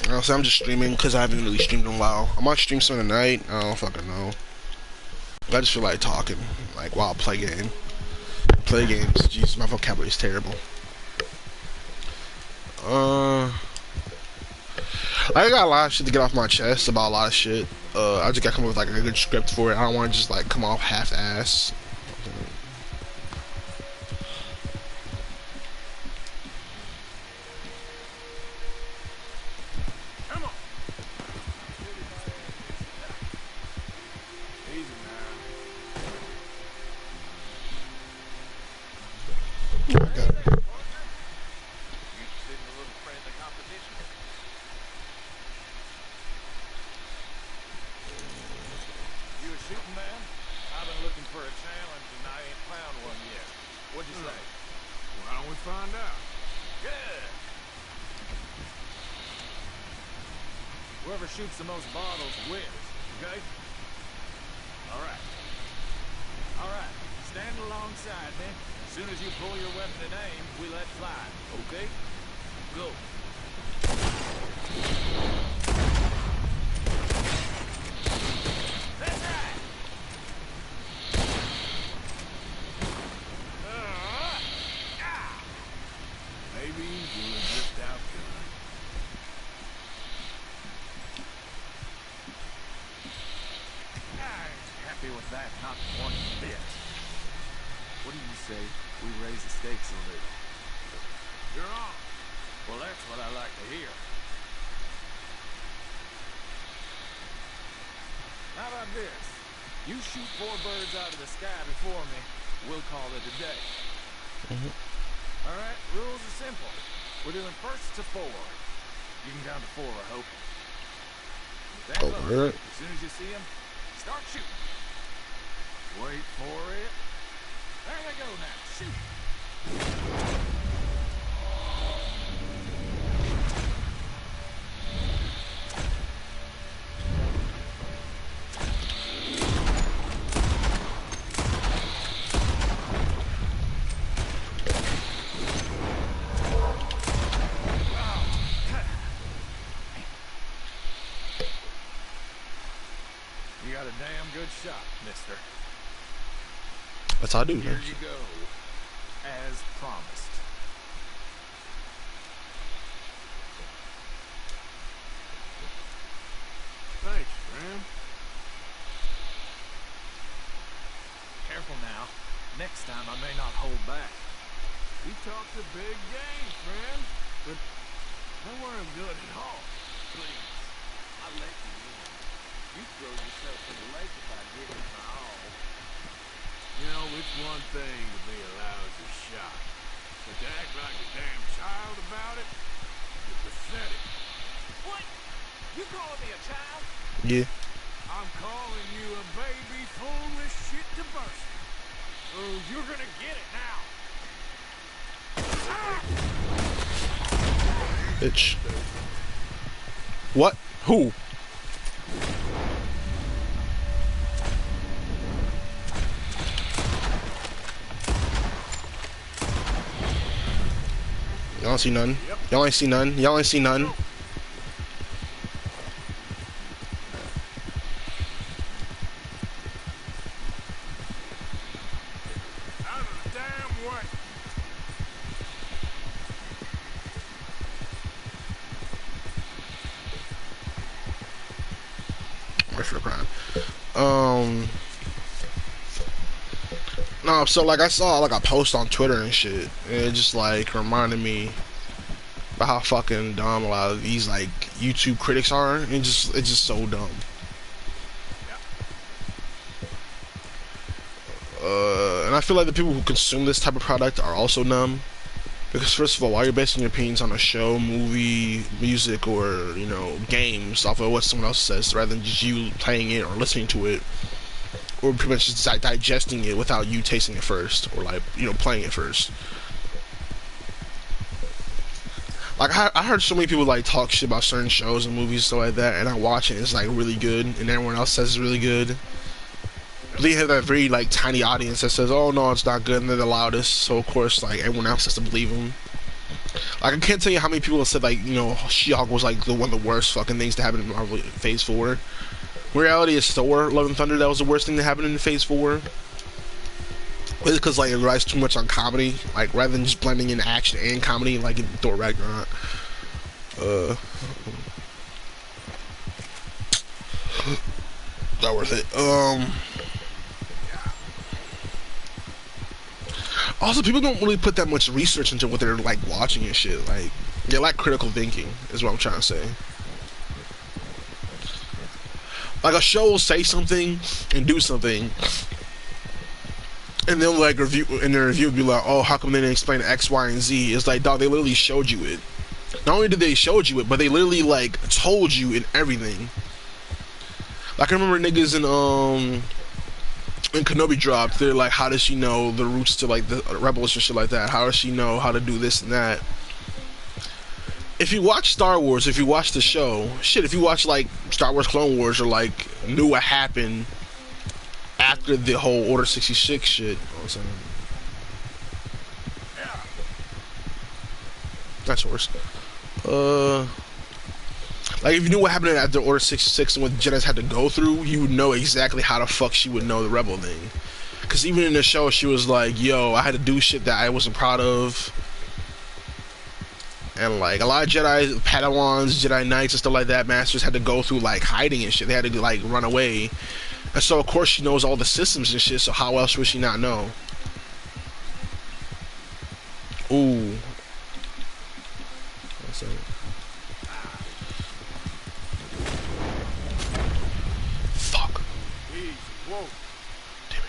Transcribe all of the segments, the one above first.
Honestly, I'm just streaming because I haven't really streamed in a while. I might stream some tonight. I don't fucking know. I just feel like talking, like while I play game. Play games. Jeez, my vocabulary is terrible. I got a lot of shit to get off my chest about a lot of shit. I just gotta come up with like a good script for it. I don't want to just like come off half-ass. Whoever shoots the most bottles wins, okay? Alright. Alright, stand alongside me. As soon as you pull your weapon and aim, we let fly, okay? Go. That's right! Maybe we'll drift out good. With that, not one bit. What do you say we raise the stakes a little? You're on. Well, that's what I like to hear. How about this? You shoot 4 birds out of the sky before me, we'll call it a day. All right, rules are simple. We're doing first to 4. You can count to 4, I hope. Stand low. As soon as you see them, start shooting. Wait for it. There they go now. Shoot. You got a damn good shot, mister. That's how I do. Here you go, as promised. Thanks, Ram. Careful now. Next time I may not hold back. You talked a big game, friend, but I weren't good at all. Please, I'll let you in. You throw yourself in the lake if I give it my all. You know, it's one thing to be a lousy shot, but to act like a damn child about it, you're pathetic. What? You calling me a child? Yeah. I'm calling you a baby full of shit to burst. Oh, you're gonna get it now. Bitch. What? Who? Y'all don't see none. Y'all ain't see none. Y'all ain't see none. Out of the damn way. Wait for the crime. No, so like I saw like a post on Twitter and shit, and it just like reminded me about how fucking dumb a lot of these like YouTube critics are, and it's just so dumb. And I feel like the people who consume this type of product are also dumb, because first of all, why you're basing your opinions on a show, movie, music, or you know games off of what someone else says, rather than just you playing it or listening to it, or pretty much just digesting it without you tasting it first, or like you know playing it first. Like I heard so many people like talk shit about certain shows and movies and stuff like that, and I watch it and it's like really good, and everyone else says it's really good. But they have that very like tiny audience that says, "Oh no, it's not good," and they're the loudest. So of course, like everyone else has to believe them. Like, I can't tell you how many people have said, like, you know, She-Hulk was like the one of the worst fucking things to happen in Marvel Phase 4. In reality, it's Thor: Love and Thunder that was the worst thing that happened in Phase 4. It's because, like, it relies too much on comedy, like, rather than just blending in action and comedy, like in Thor Ragnarok. Not worth it. Also, people don't really put that much research into what they're, like, watching and shit. Like, they lack critical thinking, is what I'm trying to say. Like, a show will say something and do something, and they'll, like, review, in their review, be like, oh, how come they didn't explain X, Y, and Z? It's like, dog, they literally showed you it. Not only did they showed you it, but they literally, like, told you in everything. Like, I remember niggas in Kenobi dropped, they're like, how does she know the roots to, like, the rebels and shit like that? How does she know how to do this and that? If you watch Star Wars, if you watch the show, shit, if you watch, like, Star Wars Clone Wars, or, like, knew what happened after the whole Order 66 shit, you know what I'm saying? That's worse. Like, if you knew what happened after Order 66 and what the Jedi's had to go through, you would know exactly how the fuck she would know the rebel thing. Because even in the show, she was like, yo, I had to do shit that I wasn't proud of. And, like, a lot of Jedi Padawans, Jedi Knights and stuff like that, Masters had to go through, like, hiding and shit. They had to, like, run away. And so, of course, she knows all the systems and shit, so how else would she not know? Ooh. Fuck. Whoa. Damn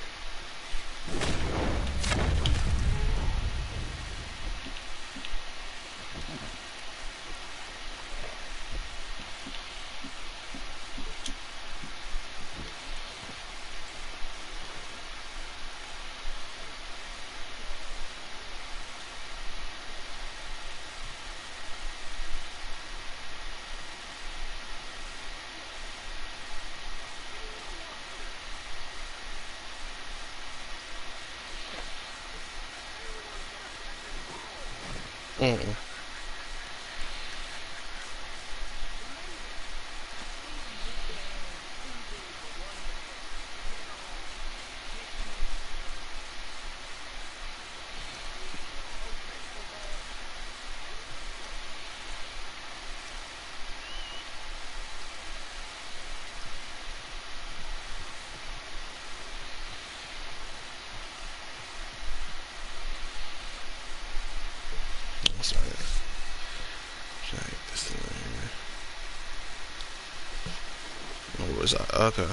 it. Sorry. This thing right here. Where was I? Okay.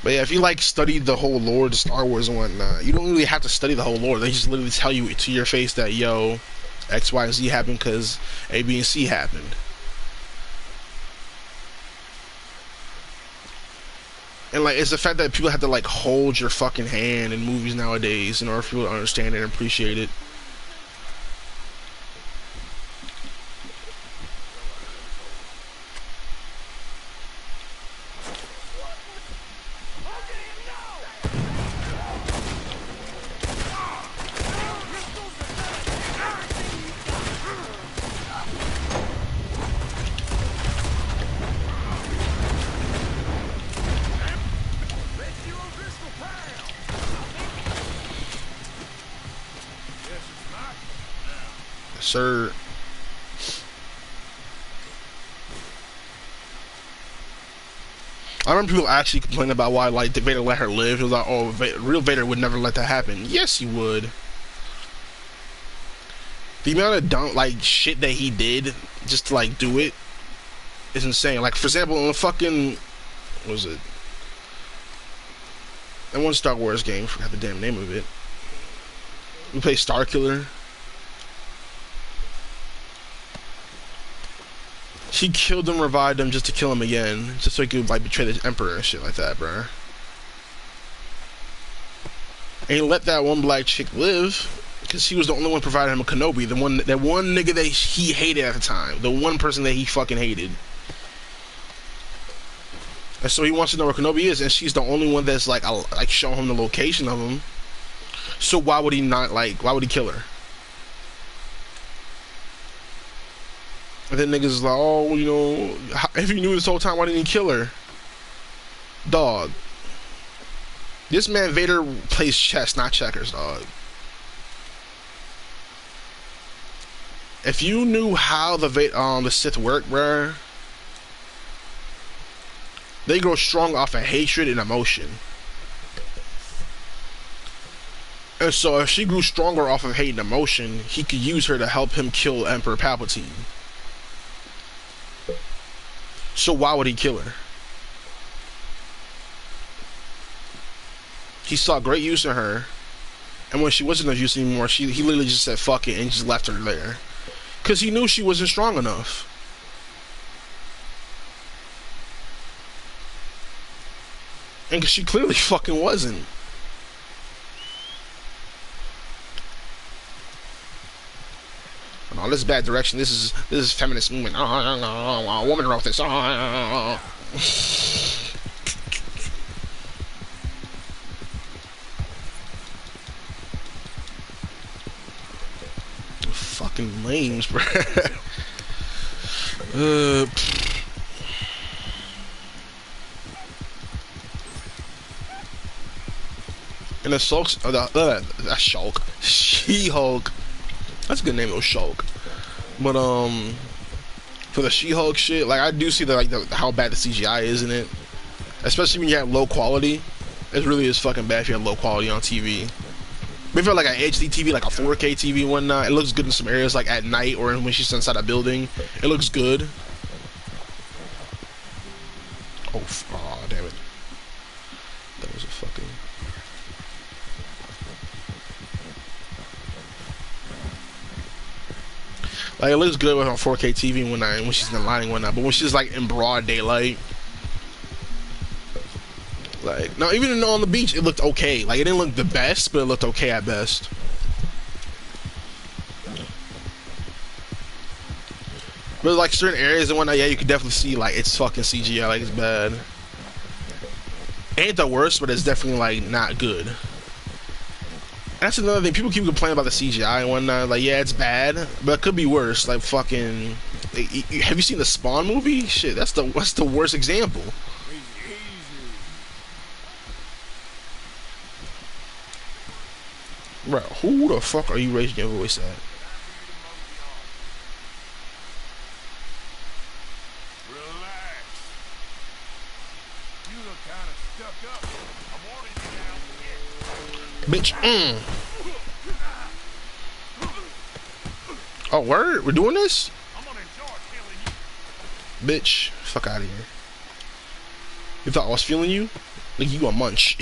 But yeah, if you, like, study the whole lore of Star Wars and whatnot, you don't really have to study the whole lore. They just literally tell you to your face that, yo, X, Y, and Z happened because A, B, and C happened. And, like, it's the fact that people have to, like, hold your fucking hand in movies nowadays in order for people to understand it and appreciate it. Sir. I remember people actually complaining about why, like, Vader let her live. He was like, oh, real Vader would never let that happen. Yes, he would. The amount of dumb, like, shit that he did just to, like, do it is insane. Like, for example, in the fucking, what was it? That one Star Wars game, I forgot the damn name of it. We play Starkiller. He killed him, revived him just to kill him again, just so he could, like, betray the Emperor and shit like that, bruh. And he let that one black chick live because she was the only one providing him a Kenobi, that one nigga that he hated at the time, the one person that he fucking hated. And so he wants to know where Kenobi is, and she's the only one that's like showing him the location of him. So why would he not like? Why would he kill her? And then niggas is like, oh, you know, if he knew this whole time, why didn't he kill her? Dog. This man Vader plays chess, not checkers, dog. If you knew how the Sith work, bruh, they grow strong off of hatred and emotion. And so if she grew stronger off of hate and emotion, he could use her to help him kill Emperor Palpatine. So why would he kill her? He saw great use in her, and when she wasn't of use anymore, he literally just said fuck it and just left her there. Because he knew she wasn't strong enough. And she clearly fucking wasn't. Oh, this is bad direction. This is feminist movement. A woman wrote this. Fucking lames, bro. And the Sulks, that's Shulk. She-Hulk. That's a good name, though, Shulk. But for the She-Hulk shit, like I do see how bad the CGI is in it, especially when you have low quality. It really is fucking bad if you have low quality on TV. But if you have like an HD TV, like a 4K TV and whatnot, it looks good in some areas, like at night or when she's inside a building. It looks good. Oh, damn it. That was a fucking... Like, it looks good with on 4K TV and whatnot, when she's in the lighting and whatnot, but when she's like in broad daylight, like, no, even on the beach, it looked okay. Like, it didn't look the best, but it looked okay at best. But like certain areas and whatnot, yeah, you can definitely see like it's fucking CGI, like it's bad. Ain't the worst, but it's definitely like not good. That's another thing. People keep complaining about the CGI and whatnot. Like, yeah, it's bad, but it could be worse. Like, fucking, have you seen the Spawn movie? Shit, that's the worst example. Bro, who the fuck are you raising your voice at? Relax. You look kind of stuck up. I'm warning you now. Bitch, Oh, word? We're doing this? I'm gonna enjoy killing you. Bitch, fuck out of here. You thought I was feeling you? Like, you a munch.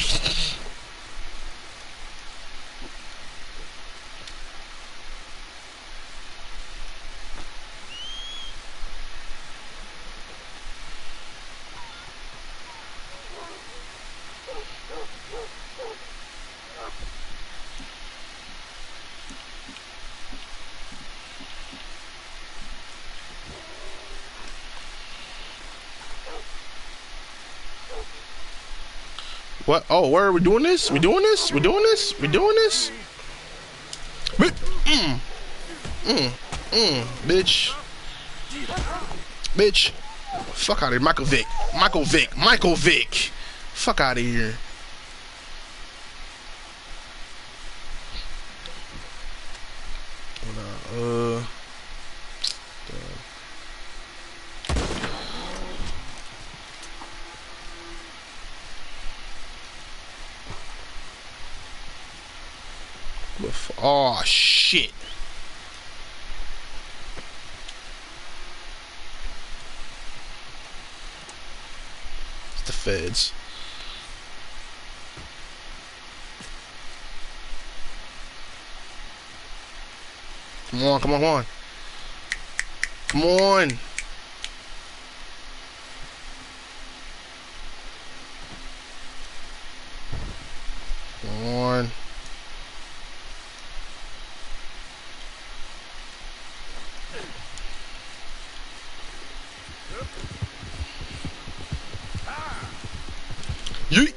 What? Oh, where are we doing this? We doing this? We doing this? We doing this? Bitch. Bitch. Fuck out of here. Michael Vick. Michael Vick. Michael Vick. Fuck out of here. Oh shit. It's the feds. Come on, come on, come on. Come on. Come on. Yeet.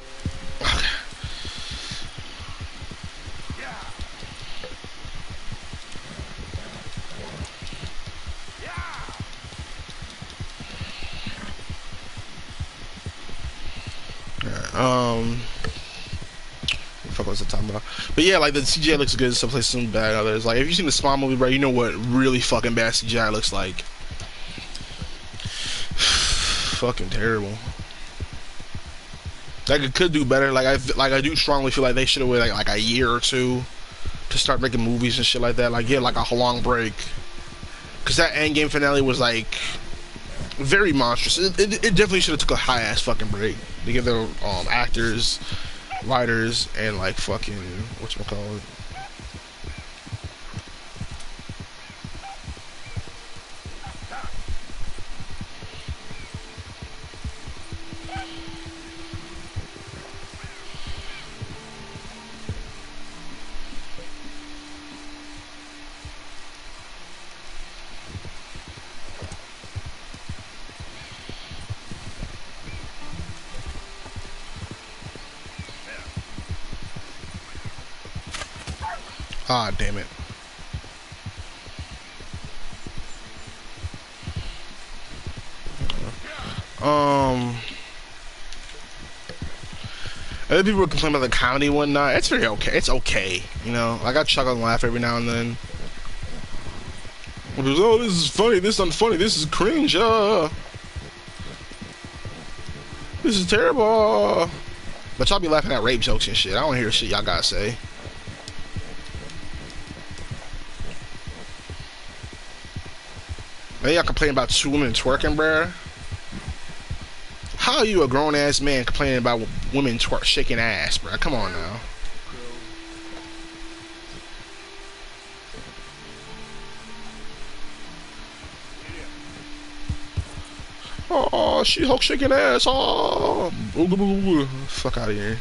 Fuck was I talking about? But yeah, like the CGI looks good. Some places some bad. Others like if you've seen the Spawn movie, bro, you know what really fucking bad CGI looks like. Fucking terrible. Like it could do better. I do strongly feel like they should have waited like a year or two to start making movies and shit like that. Like like a long break. Cause that Endgame finale was like very monstrous. It definitely should have took a high ass fucking break to give their actors, writers, and like fucking whatchamacallit. Ah, damn it. Other people complain about the comedy and whatnot. It's very okay. It's okay, you know. Like I chuckle and laugh every now and then. Oh, this is funny. This is unfunny. This is cringe. This is terrible. But y'all be laughing at rape jokes and shit. I don't hear shit y'all gotta say. Maybe y'all complain about 2 women twerking, bruh. How are you a grown ass man complaining about women shaking ass, bruh? Come on now. Oh, She-Hulk shaking ass. Oh, fuck out of here.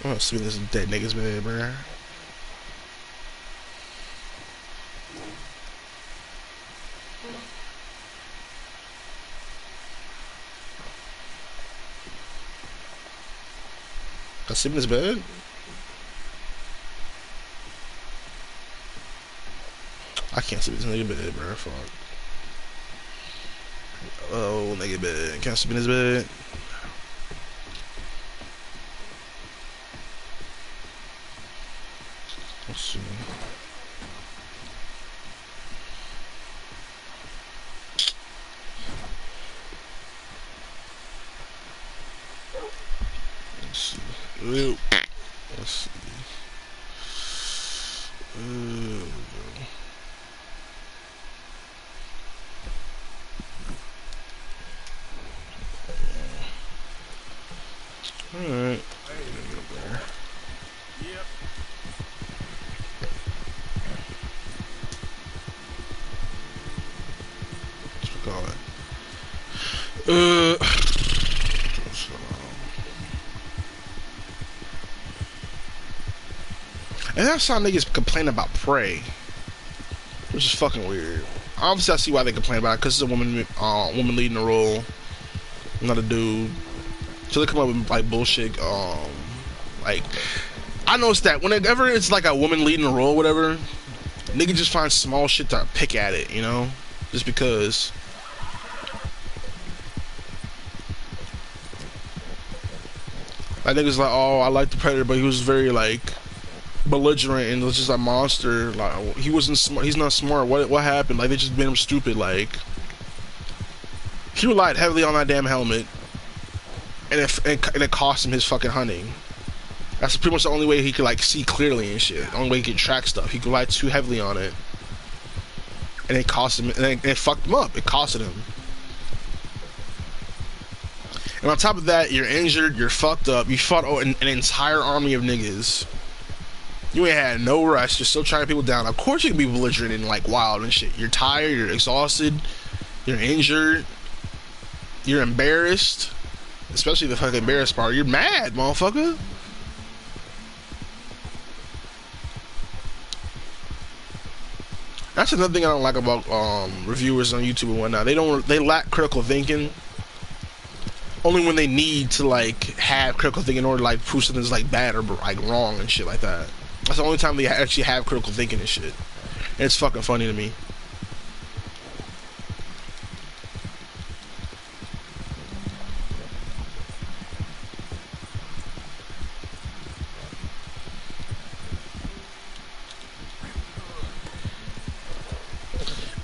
I'm gonna sleep in this dead nigga's bed, bruh. I sleep in his bed? I can't sleep in this nigga bed, bruh. Fuck. Oh, nigga bed. Can't sleep in his bed. Let's see. Let's see. Let's see. Alright. Yep. What's we call it? And that's how niggas complain about Prey, which is fucking weird. Obviously, I see why they complain about it because it's a woman leading the role, not a dude. So they come up with like bullshit. Like I noticed that whenever it's like a woman leading the role, whatever, nigga just find small shit to pick at it, you know, just because. Like niggas like, oh, I like the Predator, but he was very like belligerent and was just a monster. Like he wasn't smart. He's not smart. What happened? Like they just made him stupid. Like he relied heavily on that damn helmet, and it cost him his fucking hunting. That's pretty much the only way he could like see clearly and shit. The only way he could track stuff. He relied too heavily on it, and it cost him. And it fucked him up. It costed him. And on top of that, you're injured. You're fucked up. You fought an entire army of niggas. You ain't had no rest. You're still trying people down. Of course you can be belligerent and like wild and shit. You're tired. You're exhausted. You're injured. You're embarrassed, especially the fucking embarrassed part. You're mad, motherfucker. That's another thing I don't like about reviewers on YouTube and whatnot. They lack critical thinking. Only when they need to like have critical thinking in order to like prove something's like bad or like wrong and shit like that. That's the only time they actually have critical thinking and shit. And it's fucking funny to me.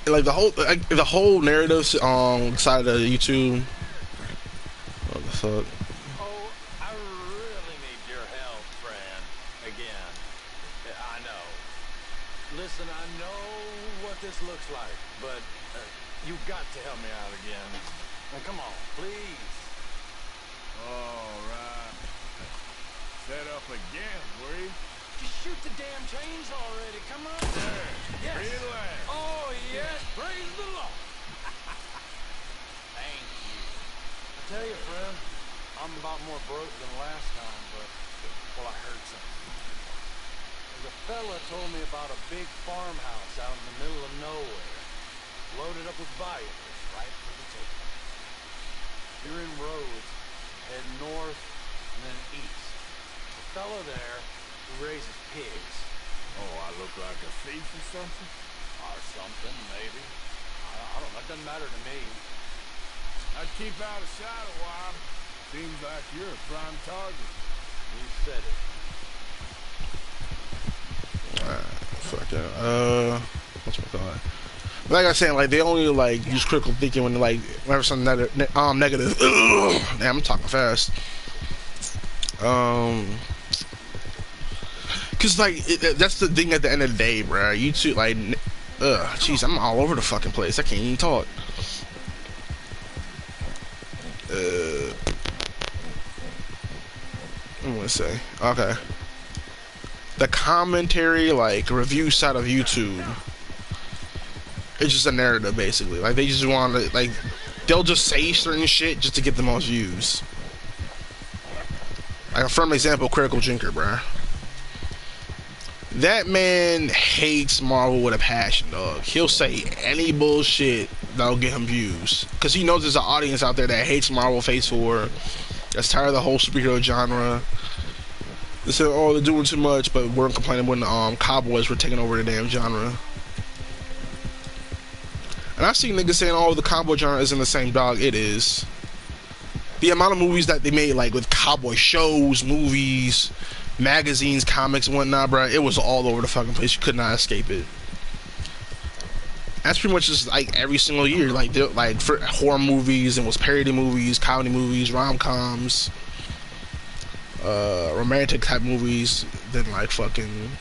Like the whole narrative side of YouTube. What the fuck? Oh, I really need your help, friend. Again. I know. Listen, I know what this looks like, but you've got to help me out again. Now, come on, please. All right. Set up again, will you? Just shoot the damn chains already. Come on. There. Yes. Relax. Oh, yes. Praise the Lord. Thank you. I tell you, friend, I'm about more broke than last time, but, well, I heard something. There's a fella told me about a big farmhouse out in the middle of nowhere, loaded up with valuables right for the taking. You're in Rhodes, head north and then east. The fella there who raises pigs. Oh, I look like a thief or something? Or something, maybe. I don't know, it doesn't matter to me. I'd keep out of sight a while. Seems like you're a prime target. You said it. Fuck yeah. What's my thought? Like I said, like they only like use critical thinking when like whenever something negative. Damn, I'm talking fast. Cause like that's the thing at the end of the day, bro. YouTube, like, jeez, I'm all over the fucking place. I can't even talk. I'm gonna say, okay. The commentary, like review side of YouTube, it's just a narrative basically. Like they just want to, like, they'll just say certain shit just to get the most views. Like a firm example, Critical Drinker, bro. That man hates Marvel with a passion, dog. He'll say any bullshit that'll get him views. Because he knows there's an audience out there that hates Marvel Phase 4, that's tired of the whole superhero genre. They said, oh, they're doing too much, but we're complaining when Cowboys were taking over the damn genre. And I've seen niggas saying, oh, the cowboy genre isn't the same, dog. It is. The amount of movies that they made, like with cowboy shows, movies, magazines, comics, and whatnot, bro, it was all over the fucking place. You could not escape it. That's pretty much just like every single year, like for horror movies and was parody movies, comedy movies, rom-coms, romantic type movies, then like fucking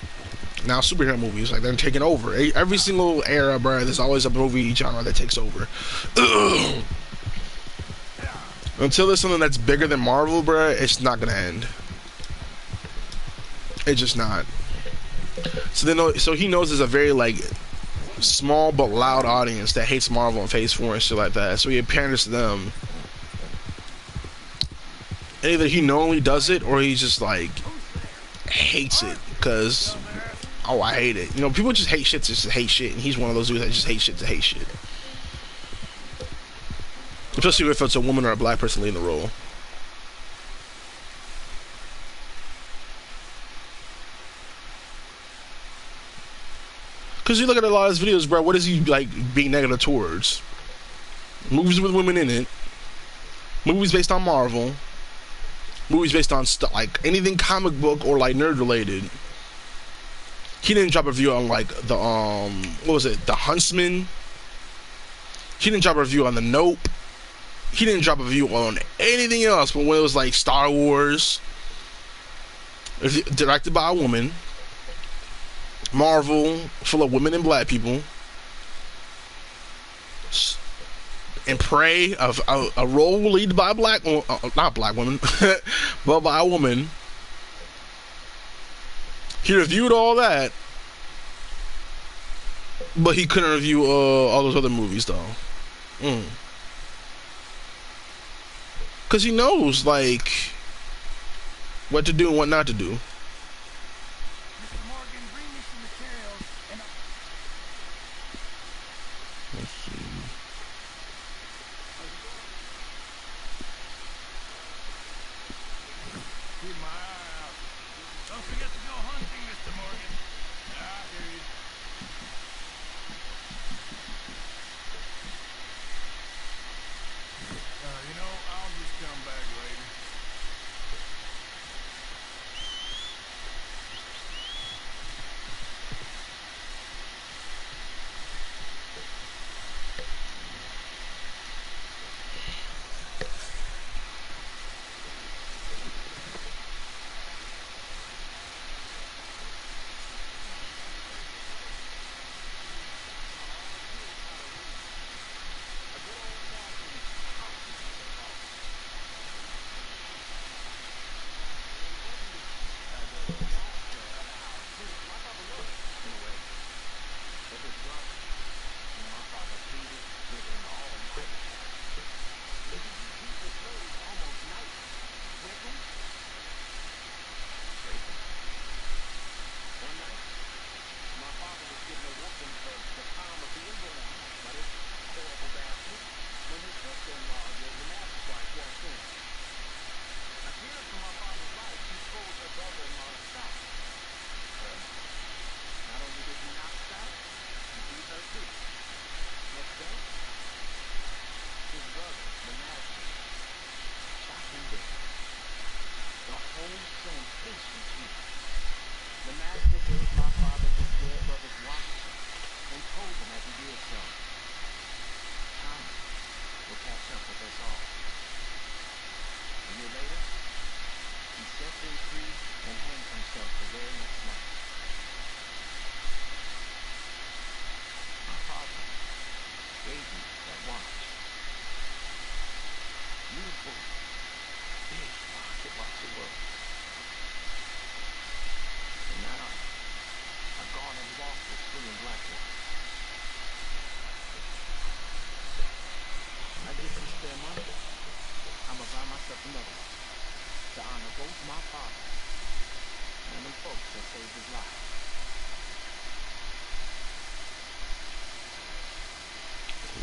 now superhero movies, like they're taking over. Every single era, bro, there's always a movie genre that takes over. Until there's something that's bigger than Marvel, bro, it's not gonna end. It's just not. So he knows there's a very like small but loud audience that hates Marvel and Phase 4 and shit like that. So he panders to them. And either he knowingly does it or he just like hates it because, oh, I hate it. You know, people just hate shit to just hate shit, and he's one of those dudes that just hate shit to hate shit. Especially if it's a woman or a black person leading the role. Because you look at a lot of his videos, bro, what is he like being negative towards? Movies with women in it, movies based on Marvel, movies based on like anything comic book or like nerd related. He didn't drop a review on like the what was it, The Huntsman. He didn't drop a review on The Nope. He didn't drop a review on anything else, but when it was like Star Wars, directed by a woman, Marvel, full of women and black people, and Prey, of a role lead by a black, not black woman, but by a woman. He reviewed all that, but he couldn't review all those other movies, though. because he knows like what to do and what not to do. Mr. Morgan, bring me some materials and Let's see. keep my eye out. Don't forget to go hunting, Mr. Morgan. I hear you. I'll just come back later.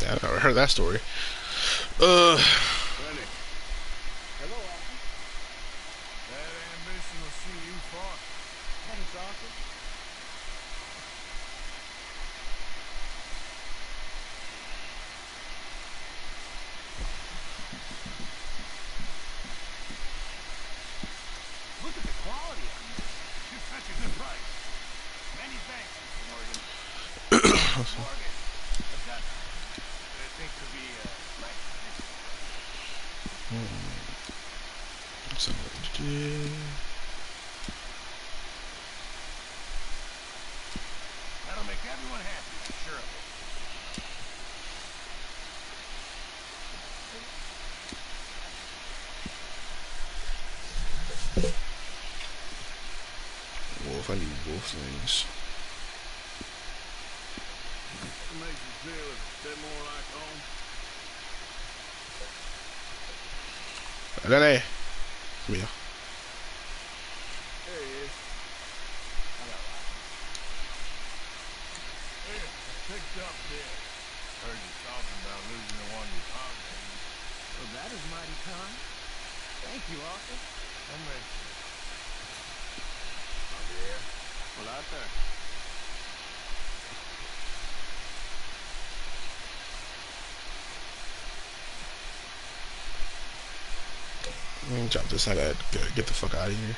Yeah, I never heard that story. Lenny. Hello, Arthur. That ambition will see you far. Thanks, Arthur. Look at the quality of this. You're such a good price. Many thanks, Mr. Morgan. Morgan, I've got what I think could be a that'll make everyone happy, I'm sure of it. Wolf, I need both things. It makes you feel a bit more like home. Lenny, come here. There he is. Hello, Arthur. Hey, I picked up this. Heard you talking about losing the one you found. Well, that is mighty kind. Thank you, Arthur. I mentioned it. Javier. Well, Arthur. Let me drop this. I gotta get the fuck out of here.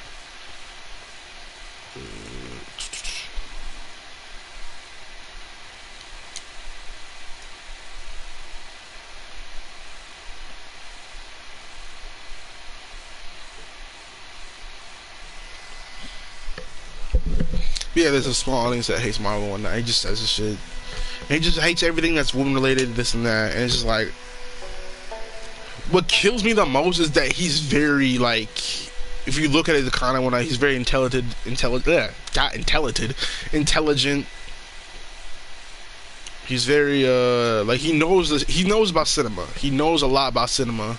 Yeah, there's a small audience that hates Marvel and whatnot. He just says this shit. And he just hates everything that's woman related, this and that. And it's just like, what kills me the most is that he's very like, if you look at it, the kind of one, he's very intelligent. He's very like he knows about cinema. He knows a lot about cinema.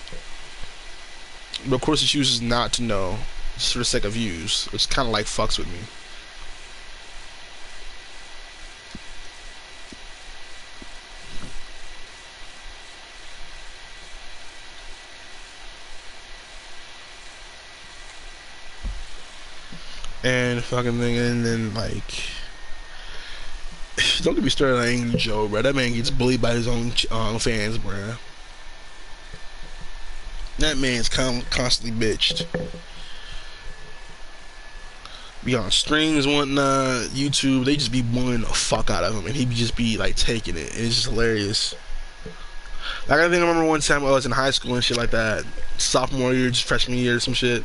but of course he chooses not to know, just for the sake of views, which kind of like fucks with me. And fucking thing, and then like, don't get me started on Angry Joe, bro. That man gets bullied by his own fans, bro. That man's constantly bitched. Be on streams and whatnot, YouTube, they just be bullying the fuck out of him, and he just be like taking it. And it's just hilarious. Like, I think I remember one time I was in high school and shit like that, sophomore year, just freshman year, or some shit.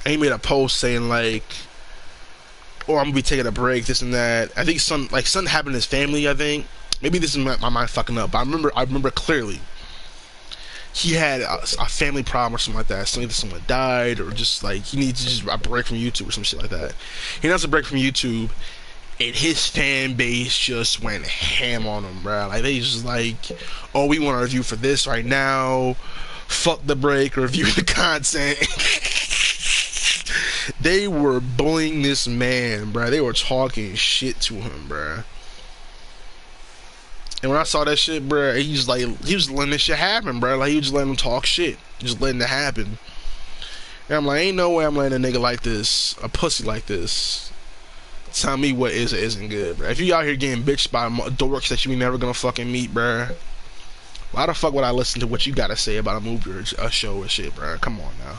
And he made a post saying like, "Oh, I'm gonna be taking a break, this and that." I think something happened in his family. I think maybe this is my mind fucking up, but I remember clearly. He had a family problem or something like that. Someone died, or just like he needs just a break from YouTube or some shit like that. He wants a break from YouTube, and his fan base just went ham on him, bro. Like, they just like, "Oh, we want a review for this right now. Fuck the break, review the content." They were bullying this man, bro. They were talking shit to him, bro. And when I saw that shit, bro, he was letting this shit happen, bro. Like, he was just letting them talk shit, just letting it happen. And I'm like, ain't no way I'm letting a nigga like this, a pussy like this, tell me what is or isn't good, bro. If you out here getting bitched by dorks that you never gonna fucking meet, bro, why the fuck would I listen to what you gotta say about a movie or a show or shit, bro? Come on now.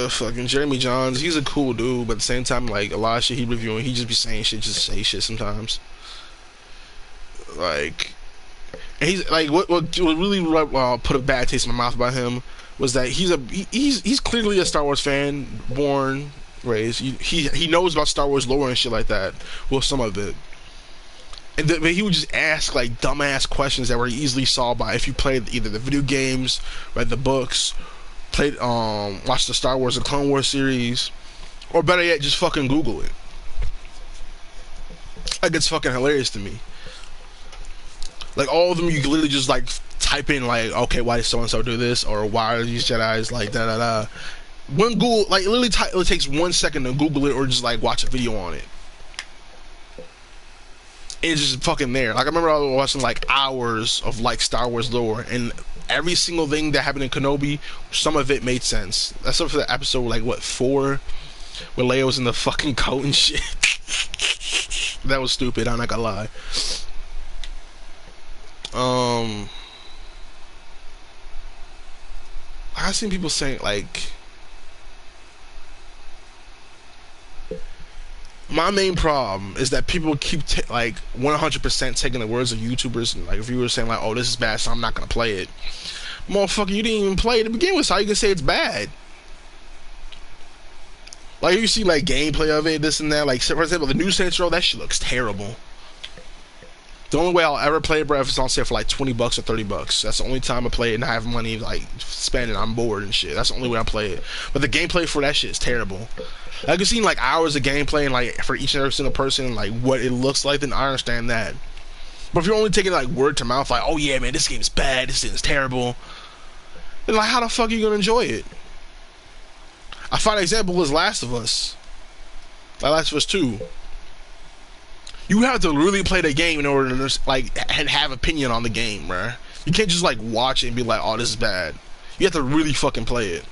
Fucking Jeremy Jahns, he's a cool dude, but at the same time, like, a lot of shit he reviewing, he just be saying shit just to say shit sometimes. Like, and he's like, what really put a bad taste in my mouth about him was that he's clearly a Star Wars fan, born, raised. He knows about Star Wars lore and shit like that. Well, some of it. And but he would just ask like dumbass questions that were easily solved by if you played either the video games, read the books, watched the Star Wars and Clone Wars series, or better yet, just fucking Google it. Like, it's fucking hilarious to me. Like, all of them, you can literally just like type in like, okay, why did so and so do this, or why are these Jedi's like da da da. One Google, like, it literally it takes 1 second to Google it, or just like watch a video on it. It's just fucking there. Like, I remember I was watching like hours of like Star Wars lore, and every single thing that happened in Kenobi, some of it made sense. That's up for the episode like what, 4, where Leia was in the fucking coat and shit. That was stupid. I'm not gonna lie. I've seen people saying like, my main problem is that people keep like 100% taking the words of YouTubers and like reviewers saying like, "Oh, this is bad, so I'm not gonna play it." Motherfucker, you didn't even play it to begin with, so how you can say it's bad? Like, you see like gameplay of it, this and that. Like, for example, the new Saints Row, that shit looks terrible. The only way I'll ever play it, bro, if it's on sale for like $20 or $30. That's the only time I play it and I have money like spending. I'm bored and shit. That's the only way I play it. But the gameplay for that shit is terrible. Like, you've seen like hours of gameplay and like for each and every single person, like what it looks like, then I understand that. But if you're only taking like word to mouth, like, "Oh yeah, man, this game's bad, this thing's terrible," then like, how the fuck are you gonna enjoy it? I find an example was Last of Us. Like Last of Us 2. You have to really play the game in order to just, like, and have opinion on the game, bruh. You can't just like watch it and be like, "Oh, this is bad." You have to really fucking play it.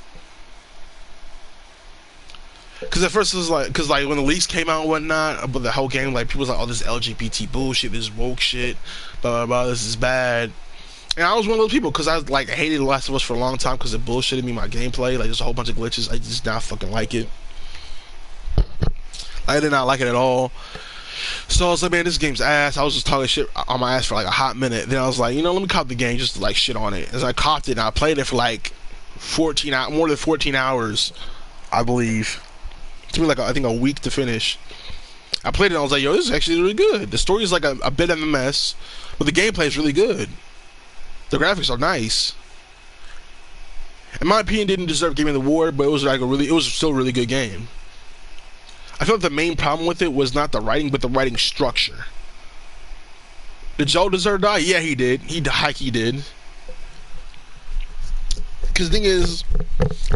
Cause at first it was like, cause like when the leaks came out and whatnot, but the whole game, like, people was like, "Oh, this LGBT bullshit, this woke shit, blah blah blah, this is bad." And I was one of those people, cause I like hated The Last of Us for a long time, cause it bullshitted me my gameplay. Like, there's a whole bunch of glitches. I just not fucking like it. I did not like it at all. So I was like, "Man, this game's ass." I was just talking shit on my ass for like a hot minute. Then I was like, you know, let me cop the game just to like shit on it. As I copped it, and I played it for like more than 14 hours, I believe. It took me like I think a week to finish. I played it and I was like, "Yo, this is actually really good." The story is like a bit of a mess, but the gameplay is really good. The graphics are nice. In my opinion, didn't deserve Game of the Award, but it was like it was still a really good game. I feel like the main problem with it was not the writing, but the writing structure. Did Joel deserve to die? Yeah, he did. He did. Because the thing is,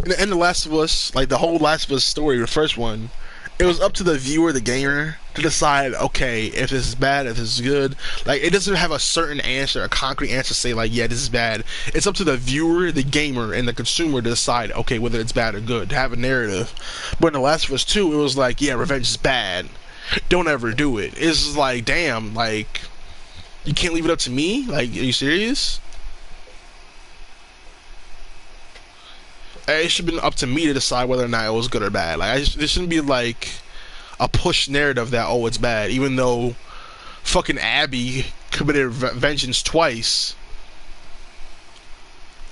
in the end of Last of Us, like the whole Last of Us story, the first one, it was up to the viewer, the gamer, to decide, okay, if this is bad, if this is good. Like, it doesn't have a certain answer, a concrete answer to say, like, yeah, this is bad. It's up to the viewer, the gamer, and the consumer to decide, okay, whether it's bad or good, to have a narrative. But in The Last of Us 2, it was like, yeah, revenge is bad. Don't ever do it. It's just like, damn, like, you can't leave it up to me? Like, are you serious? It should have been up to me to decide whether or not it was good or bad. Like, there shouldn't be like a push narrative that, oh, it's bad, even though fucking Abby committed vengeance twice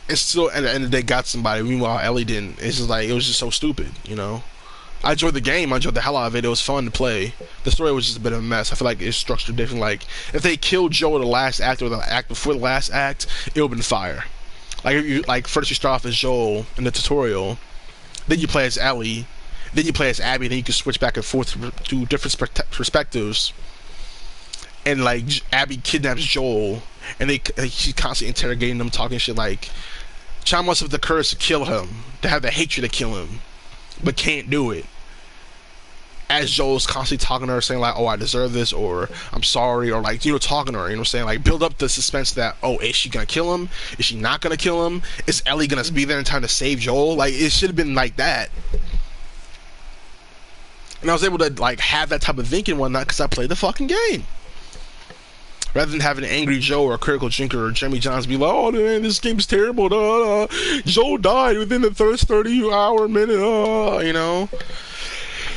and still at the end of the day got somebody. Meanwhile, Ellie didn't. It's just like, it was just so stupid, you know. I enjoyed the game. I enjoyed the hell out of it. It was fun to play. The story was just a bit of a mess. I feel like it's structured different. Like, if they killed Joe in the last act or the act before the last act, it would have been fire. Like, if you, like, first you start off as Joel in the tutorial, then you play as Ellie, then you play as Abby, then you can switch back and forth to different perspectives. And like, Abby kidnaps Joel, and she's constantly interrogating him, talking shit like, Child must have the courage to kill him, to have the hatred to kill him, but can't do it. As Joel's constantly talking to her, saying like, oh, I deserve this, or I'm sorry, or like, you know, talking to her, you know what I'm saying? Like, build up the suspense that, oh, is she gonna kill him? Is she not gonna kill him? Is Ellie gonna be there in time to save Joel? Like, it should have been like that. And I was able to like have that type of thinking and whatnot because I played the fucking game. Rather than having an angry Joe or a critical drinker or Jeremy Johns be like, oh man, this game's terrible. Joe died within the first 30-hour minute. You know.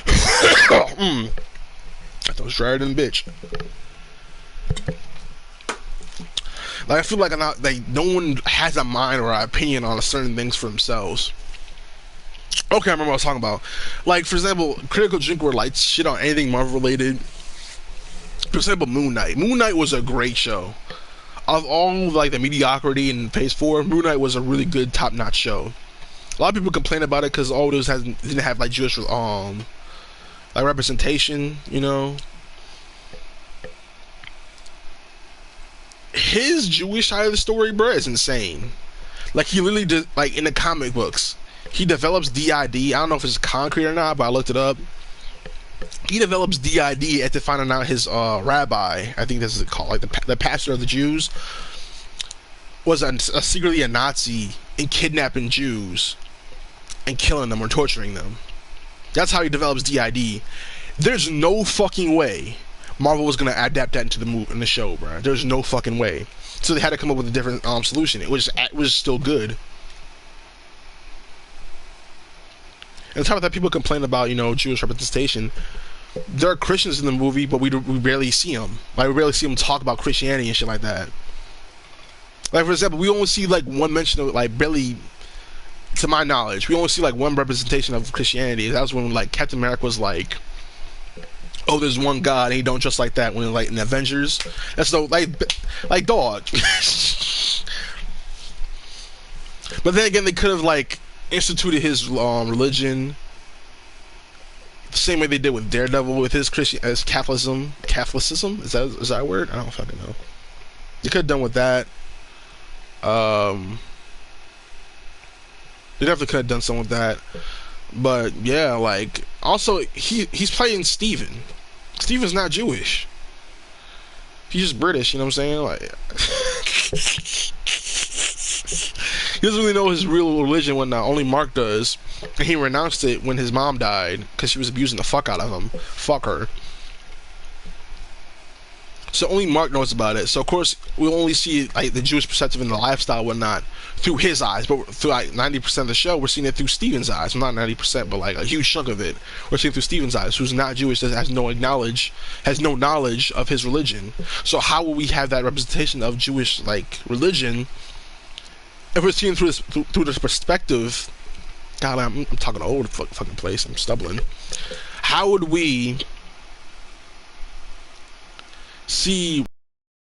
I thought it was drier than a bitch. Like, I feel like no one has a mind or an opinion on certain things for themselves. Okay, I remember what I was talking about. Like, for example, critical drinker likes shit on anything Marvel related. For example, Moon Knight. Moon Knight was a great show. Of all like the mediocrity in Phase 4, Moon Knight was a really good, top-notch show. A lot of people complain about it because all those didn't have like Jewish like representation, you know. His Jewish side of the story, bro, is insane. Like, he literally did, like, in the comic books, he develops DID. I don't know if it's concrete or not, but I looked it up. He develops DID after finding out his rabbi, I think this is called, like the pastor of the Jews, was secretly a Nazi and kidnapping Jews and killing them or torturing them. That's how he develops DID. There's no fucking way Marvel was gonna adapt that into in the show, bro. There's no fucking way. So they had to come up with a different solution. It was still good. And the type of that people complain about, you know, Jewish representation. There are Christians in the movie, but we barely see them. Like, we barely see them talk about Christianity and shit like that. Like, for example, we only see like one mention of, like, barely, to my knowledge, we only see like one representation of Christianity. That was when like Captain America was like, oh, there's one God and he don't just like that, when like in Avengers. That's so like dog. But then again, they could have like instituted his religion the same way they did with Daredevil with his Catholicism. Is that a word? I don't fucking know. They could have done with that. They definitely could have done something with that. But yeah, like, also he's playing Steven. Steven's not Jewish. He's just British, you know what I'm saying? Like, he doesn't really know his real religion when only Mark does. And he renounced it when his mom died because she was abusing the fuck out of him. Fuck her. So only Mark knows about it. So of course we'll only see like the Jewish perspective and the lifestyle and whatnot through his eyes. But through like 90% of the show, we're seeing it through Steven's eyes. Well, not 90%, but like a huge chunk of it, we're seeing it through Steven's eyes, who's not Jewish, has no knowledge of his religion. So how will we have that representation of Jewish like religion if we're seeing through this perspective? God, I'm talking all over the fucking place. I'm stumbling. How would we see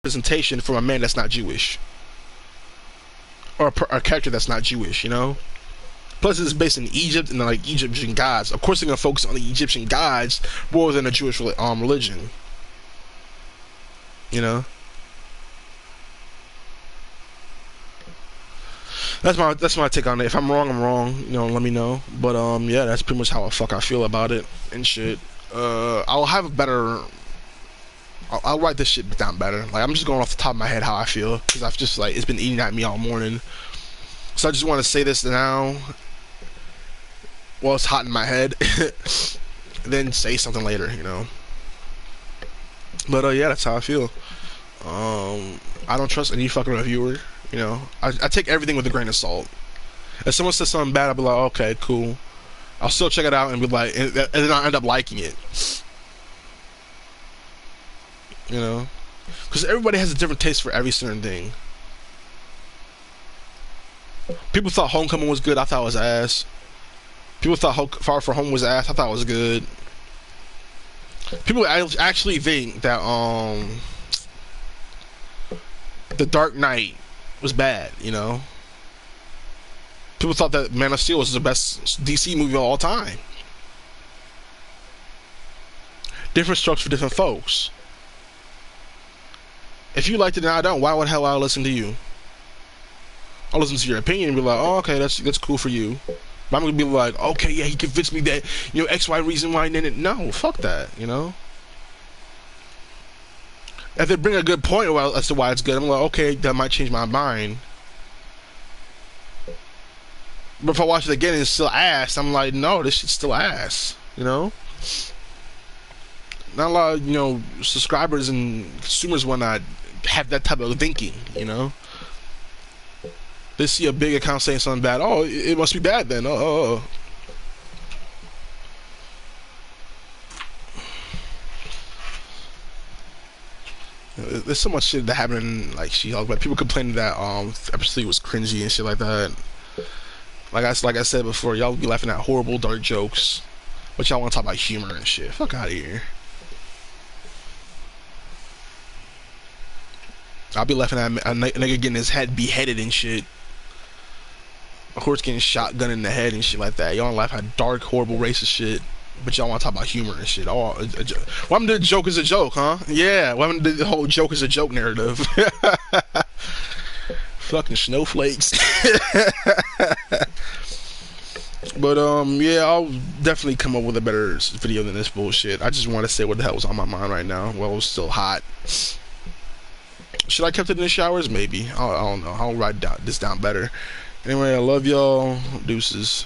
representation from a man that's not Jewish, or a character that's not Jewish, you know? Plus, it's based in Egypt and like Egyptian gods. Of course, they're gonna focus on the Egyptian gods more than a Jewish religion, you know. That's my take on it. If I'm wrong, I'm wrong. You know, let me know. But yeah, that's pretty much how I feel about it and shit. I'll have a better. I'll write this shit down better. Like, I'm just going off the top of my head how I feel, because I've just, like, it's been eating at me all morning. So I just want to say this now while it's hot in my head, then say something later, you know. But yeah, that's how I feel. I don't trust any fucking reviewer, you know. I take everything with a grain of salt. If someone says something bad, I'll be like, okay, cool. I'll still check it out and be like, and then I'll end up liking it. You know, because everybody has a different taste for every certain thing. People thought Homecoming was good. I thought it was ass. People thought Far From Home was ass. I thought it was good. People actually think that The Dark Knight was bad. You know, people thought that Man of Steel was the best DC movie of all time. Different strokes for different folks. If you liked it and I don't, why would hell I listen to you? I'll listen to your opinion and be like, oh, okay, that's cool for you. But I'm gonna be like, okay, yeah, he convinced me that, you know, X, Y reason why, and then it, no, fuck that, you know? If they bring a good point as to why it's good, I'm like, okay, that might change my mind. But if I watch it again and it's still ass, I'm like, no, this shit's still ass, you know? Not a lot of, you know, subscribers and consumers want to have that type of thinking, you know? They see a big account saying something bad, oh, it must be bad then, oh. There's so much shit that happened in, like, She-Hulk, but people complaining that episode was cringy and shit like that. Like I said before, y'all be laughing at horrible dark jokes, but y'all want to talk about humor and shit. Fuck out of here. I'll be laughing at a nigga getting his head beheaded and shit. A horse getting shotgun in the head and shit like that. Y'all laugh at dark, horrible, racist shit, but y'all want to talk about humor and shit. Oh, why the joke is a joke, huh? Yeah, why the whole joke is a joke narrative? Fucking snowflakes. But yeah, I'll definitely come up with a better video than this bullshit. I just want to say what the hell was on my mind right now while it was still hot. Should I kept it in the showers? Maybe. I don't know. I'll write this down better. Anyway, I love y'all. Deuces.